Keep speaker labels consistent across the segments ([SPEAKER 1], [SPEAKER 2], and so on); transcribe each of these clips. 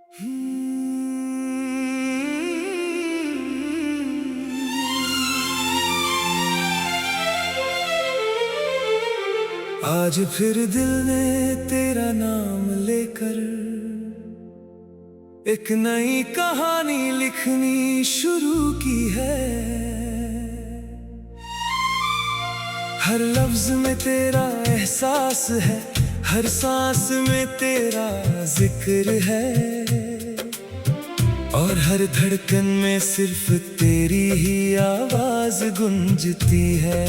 [SPEAKER 1] आज फिर दिल ने तेरा नाम लेकर एक नई कहानी लिखनी शुरू की है। हर लफ्ज में तेरा एहसास है, हर सांस में तेरा जिक्र है, और हर धड़कन में सिर्फ तेरी ही आवाज गूंजती है।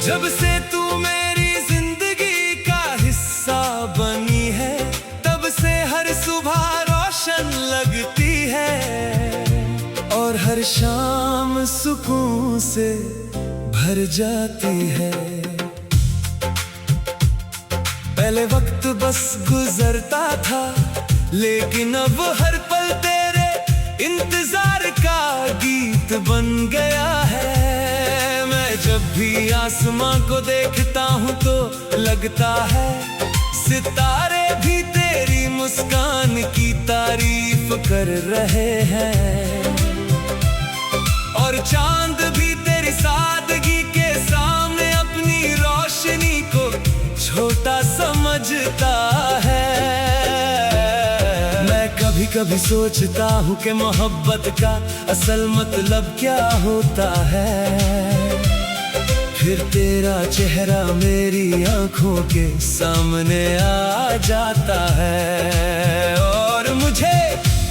[SPEAKER 1] जब से तू मेरी जिंदगी का हिस्सा बनी है, तब से हर सुबह रोशन लगती है, और हर शाम सुकून से भर जाती है। पहले वक्त बस गुजरता था, लेकिन अब हर पल तेरे इंतजार का गीत बन गया है। मैं जब भी आसमां को देखता हूँ तो लगता है सितारे भी तेरी मुस्कान की तारीफ कर रहे हैं, और चांद भी तेरी सादगी के सामने अपनी रोशनी को छोटा समझता है। मैं कभी कभी सोचता हूँ कि मोहब्बत का असल मतलब क्या होता है। फिर तेरा चेहरा मेरी आंखों के सामने आ जाता है, और मुझे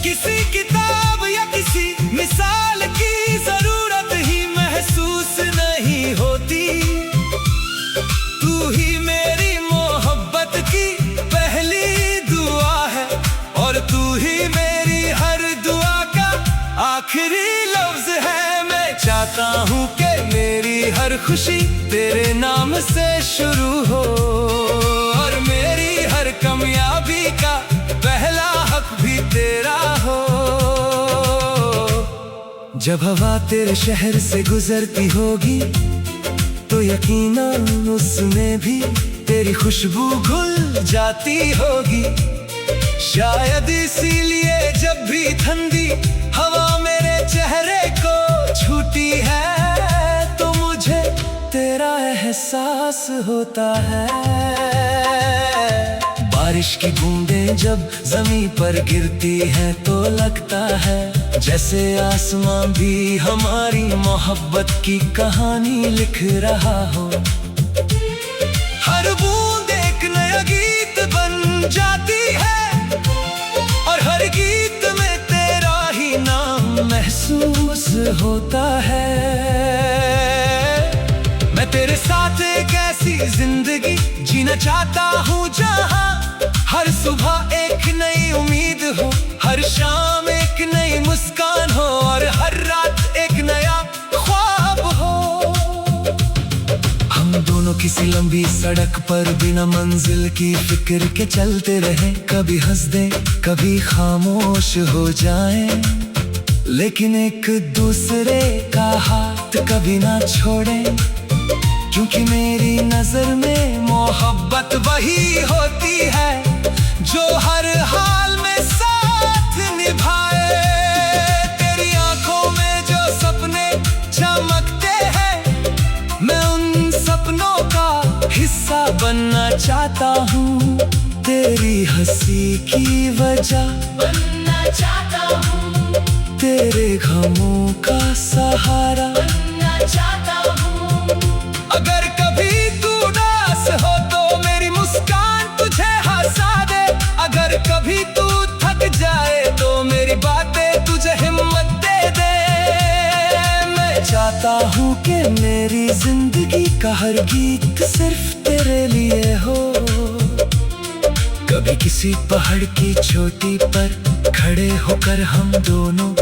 [SPEAKER 1] किसी किताब या किसी मिसाल की जरूरत ही महसूस नहीं होती। तू ही मेरी मोहब्बत की पहली दुआ है, और तू ही मेरी हर दुआ का आखिरी लफ्ज है। मैं चाहता हूँ कि मेरी हर खुशी तेरे नाम से शुरू हो, और मेरी हर कामयाबी का पहला हक भी तेरा हो। जब हवा तेरे शहर से गुजरती होगी तो यकीनन उसमें भी तेरी खुशबू घुल जाती होगी। शायद इसीलिए जब भी ठंडी हवा मेरे चेहरे को छूती है तो मुझे तेरा एहसास होता है। बारिश की बूंदें जब जमीन पर गिरती है तो लगता है जैसे आसमां भी हमारी मोहब्बत की कहानी लिख रहा हो। हर बूंद एक नया गीत बन जाती है, और हर गीत में तेरा ही नाम महसूस होता है। मैं तेरे साथ एक ऐसी जिंदगी जीना चाहता हूँ जहाँ हर सुबह एक नई उम्मीद हो, हर शाम एक नई मुस्कान हो, और हर रात एक नया ख्वाब हो। हम दोनों किसी लंबी सड़क पर बिना मंजिल की फिक्र के चलते रहे, कभी हंस दें कभी खामोश हो जाएं, लेकिन एक दूसरे का हाथ कभी ना छोड़ें, क्योंकि मेरी नजर में मोहब्बत वही होती है जो हर हाल में साथ निभाए। तेरी आंखों में जो सपने चमकते हैं, मैं उन सपनों का हिस्सा बनना चाहता हूँ। तेरी हंसी की वजह बनना चाहता हूँ, तेरे गमों का सहारा बनना चाहता हूँ। अगर कभी तू उदास हो तो मेरी मुस्कान तुझे हंसा दे, अगर कभी तू थक जाए तो मेरी बातें तुझे हिम्मत दे दे। मैं चाहता हूँ कि मेरी जिंदगी का हर गीत सिर्फ तेरे लिए हो। कभी किसी पहाड़ की चोटी पर खड़े होकर हम दोनों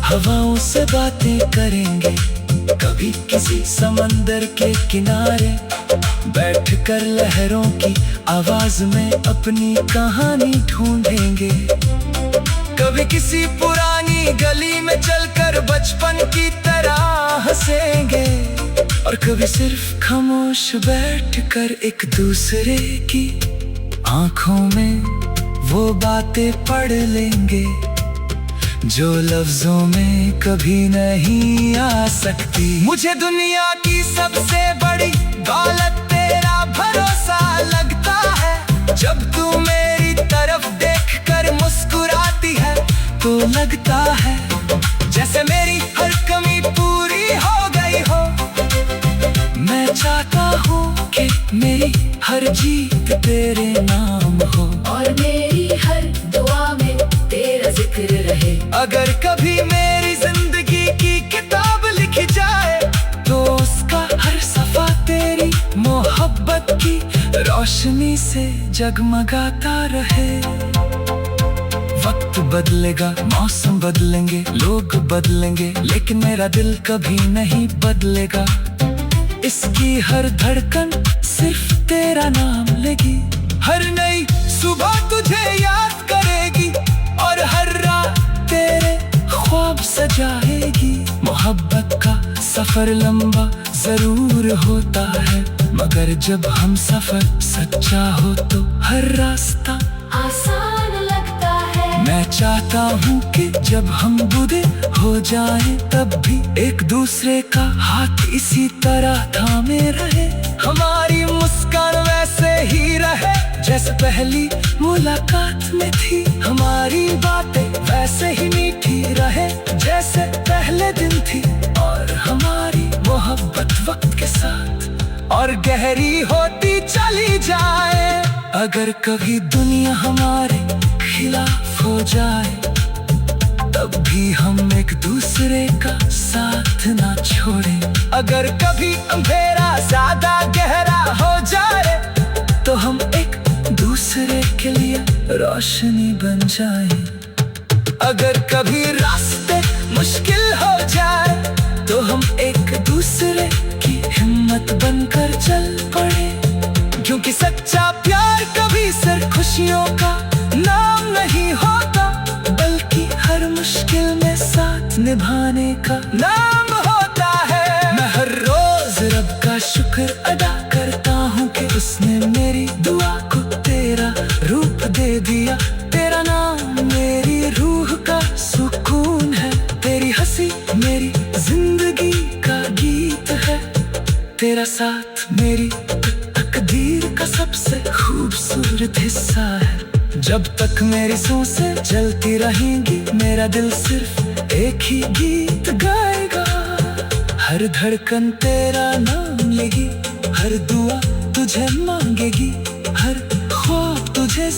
[SPEAKER 1] हवाओं से बातें करेंगे, कभी किसी समंदर के किनारे बैठकर लहरों की आवाज में अपनी कहानी ढूंढेंगे, कभी किसी पुरानी गली में चलकर बचपन की तरह हंसेंगे, और कभी सिर्फ खामोश बैठकर एक दूसरे की आंखों में वो बातें पढ़ लेंगे जो लफ्जों में कभी नहीं आ सकती। मुझे दुनिया की सबसे बड़ी दौलत तेरा भरोसा लगता है। जब तू मेरी तरफ देखकर मुस्कुराती है तो लगता है जैसे मेरी हर कमी पूरी हो गई हो। मैं चाहता हूँ कि मेरी हर जीत तेरे नाम हो
[SPEAKER 2] और मेरी हर दुआ में तेरा जिक्र रहे।
[SPEAKER 1] अगर कभी मेरी जिंदगी की किताब लिखी जाए तो उसका हर सफा तेरी मोहब्बत की रोशनी से जगमगाता रहे। वक्त बदलेगा, मौसम बदलेंगे, लोग बदलेंगे, लेकिन मेरा दिल कभी नहीं बदलेगा। इसकी हर धड़कन सिर्फ तेरा नाम लेगी। हर नई सुबह तुझे याद करेगी और हर रात तेरे ख्वाब सजाएगी। मोहब्बत का सफर लंबा जरूर होता है, मगर जब हम सफर सच्चा हो तो हर रास्ता
[SPEAKER 2] आसान लगता है।
[SPEAKER 1] मैं चाहता हूँ कि जब हम बूढ़े हो जाएं तब भी एक दूसरे का हाथ इसी तरह थामे रहे। हमारी मुस्कान वैसे ही रहे जैसे पहली मुलाकात में थी। हमारी बातें वैसे ही मीठी रहे जैसे पहले दिन थी। और हमारी मोहब्बत वक्त के साथ और गहरी होती चली जाए। अगर कभी दुनिया हमारे खिलाफ हो जाए तब भी हम एक दूसरे का साथ ना छोड़ें। अगर कभी अंधेरा ज्यादा गहरा हो जाए तो हम एक दूसरे के लिए रोशनी बन जाए। अगर कभी रास्ते मुश्किल हो जाए तो हम एक दूसरे की हिम्मत बनकर चल पड़े। क्योंकि सच्चा प्यार कभी सिर्फ खुशियों का नाम नहीं होता, बल्कि हर मुश्किल में साथ निभाने का नाम होता है। मैं हर रोज रब का शुक्र अदा करता हूँ कि उसने मेरी दुआ को तेरा रूप दे दिया। तेरा नाम मेरी रूह का सुकून है, तेरी हंसी मेरी जिंदगी का गीत है। तेरा साथ मेरी तकदीर का सबसे खूबसूरत हिस्सा है। जब तक मेरी सांसें चलती रहेंगी मेरा दिल सिर्फ एक ही गीत गाएगा। हर धड़कन तेरा नाम लेगी, हर दुआ तुझे मांगेगी, हर ख्वाब तुझे